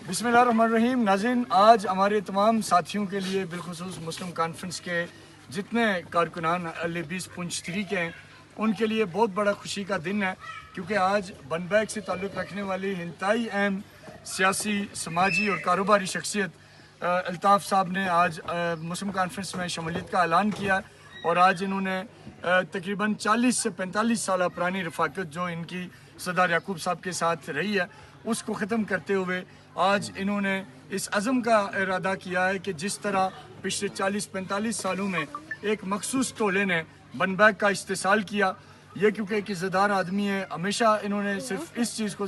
बिस्मिल्लाहिर्रहमानिर्रहीम। नाज़रीन, आज हमारे तमाम साथियों के लिए बिलखुसूस मुस्लिम कॉन्फ्रेंस के जितने कारकुनान अल-बीस पुंछ 3 के हैं उनके लिए बहुत बड़ा खुशी का दिन है, क्योंकि आज बनबैग से ताल्लुक़ रखने वाली इंतहाई अहम सियासी, समाजी और कारोबारी शख्सियत अल्ताफ़ साहब ने आज मुस्लिम कॉन्फ्रेंस में शमूलियत का ऐलान किया और आज इन्होंने तकरीबन 40 से 45 साल पुरानी रफ़ाकत जो इनकी सरदार याकूब साहब के साथ रही है उसको ख़त्म करते हुए आज इन्होंने इस अज़म का इरादा किया है कि जिस तरह पिछले 40-45 सालों में एक मखसूस टोले ने बनबैग का इस्तेसाल किया, ये क्योंकि एक इज़्ज़तदार आदमी है, हमेशा इन्होंने सिर्फ इस चीज़ को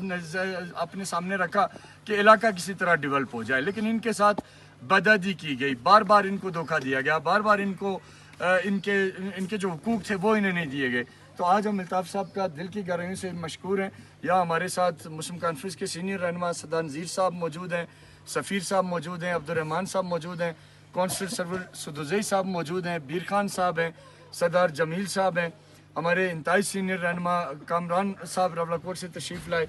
अपने सामने रखा कि इलाका किसी तरह डेवलप हो जाए, लेकिन इनके साथ बदअदबी की गई, बार बार इनको धोखा दिया गया, बार बार इनको इनके जो हुकूक थे वो इन्हें नहीं दिए गए। तो आज हम अल्ताफ़ साहब का दिल की गहराइयों से मशकूर हैं। यहाँ हमारे साथ मुस्लिम कॉन्फ्रेंस के सीनियर रहनुमा सरदार नज़ीर साहब मौजूद हैं, सफ़ीर साहब मौजूद हैं, अब्दुर्रहमान साहब मौजूद हैं, कौंसल सरवर सदुज़ई साहब मौजूद हैं, बीर खान साहब हैं, सरदार जमील साहब हैं, हमारे इंतहाई सीनियर रहनुमा कामरान साहब रवलाकोट से तशरीफ़ लाए,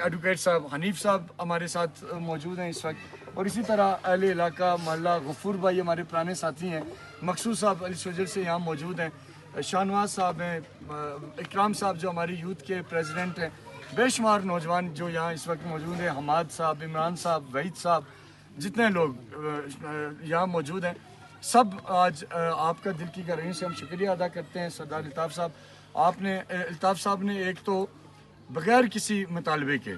एडवोकेट साहब हनीफ साहब हमारे साथ मौजूद हैं इस वक्त, और इसी तरह अहले इलाका मोहल्ला गफूर भाई हमारे पुराने साथी हैं, मकसूद साहब अली सजल से यहाँ मौजूद हैं, शाहनवाज साहब हैं, इकराम साहब जो हमारी यूथ के प्रेसिडेंट हैं, बेशुमार नौजवान जो यहाँ इस वक्त मौजूद हैं, हमाद साहब, इमरान साहब, वहीद साहब, जितने लोग यहाँ मौजूद हैं, सब आज आपका दिल की गहराइयों से हम शुक्रिया अदा करते हैं। सरदार अल्ताफ़ साहब, अल्ताफ़ साहब ने एक तो बग़ैर किसी मुतालबे के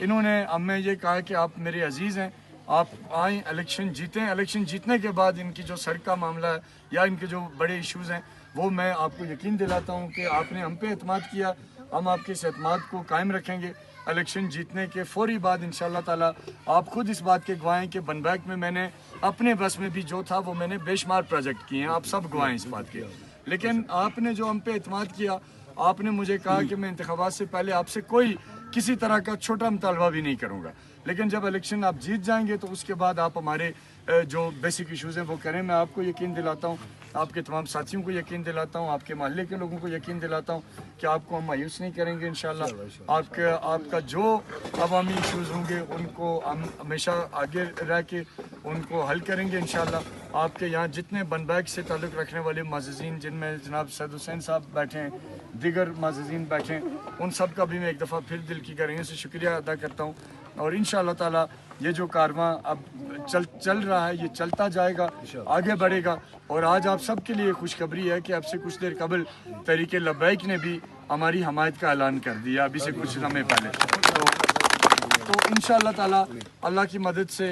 इन्होंने हमें ये कहा कि आप मेरे अजीज़ हैं, आप आएँ, इलेक्शन जीतें, इलेक्शन जीतने के बाद इनकी जो सड़क का मामला है या इनके जो बड़े इश्यूज़ हैं वो मैं आपको यकीन दिलाता हूँ कि आपने हम पे एतमाद किया, हम आपके इस एतमाद को कायम रखेंगे। इलेक्शन जीतने के फौरी बाद इंशाअल्लाह ताला आप खुद इस बात के गवाह हैं कि बनबैग में मैंने अपने बस में भी जो था वो मैंने बेशुमार प्रोजेक्ट किए हैं, आप सब गवाह हैं इस बात के। लेकिन आपने जो हम पे एतमाद किया, आपने मुझे कहा कि मैं इंतखाबात से पहले आपसे कोई किसी तरह का छोटा मुतालबा भी नहीं करूँगा, लेकिन जब इलेक्शन आप जीत जाएंगे तो उसके बाद आप हमारे जो बेसिक इश्यूज़ हैं वो करें। मैं आपको यकीन दिलाता हूँ, आपके तमाम साथियों को यकीन दिलाता हूँ, आपके मोहल्ले के लोगों को यकीन दिलाता हूँ कि आपको हम मायूस नहीं करेंगे इंशाअल्लाह। आपका जो अवामी इश्यूज़ होंगे उनको हम हमेशा आगे रह के उनको हल करेंगे इंशाअल्लाह। आपके यहाँ जितने बनबैग से ताल्लुक़ रखने वाले माज़ीन, जिनमें जनाब सैयद हुसैन साहब बैठे हैं, दीगर माज़ीन बैठे हैं, उन सब का भी मैं एक दफ़ा फिर दिल की गहराइयों से शुक्रिया अदा करता हूँ। और इंशाअल्लाह ताला ये जो कारवां अब चल रहा है ये चलता जाएगा, आगे बढ़ेगा। और आज आप सब के लिए खुशखबरी है कि अब से कुछ देर कबल तहरीक लब्बैक ने भी हमारी हमायत का ऐलान कर दिया, अभी से कुछ समय पहले। तो इंशाअल्लाह ताला अल्लाह की मदद से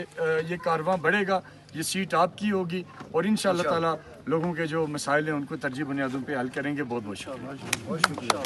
ये कारवां बढ़ेगा, ये सीट आपकी होगी और इंशाअल्लाह ताला लोगों के जो मसाइल हैं उनको तरजीह बुनियादों पे हल करेंगे। बहुत बहुत शुक्रिया।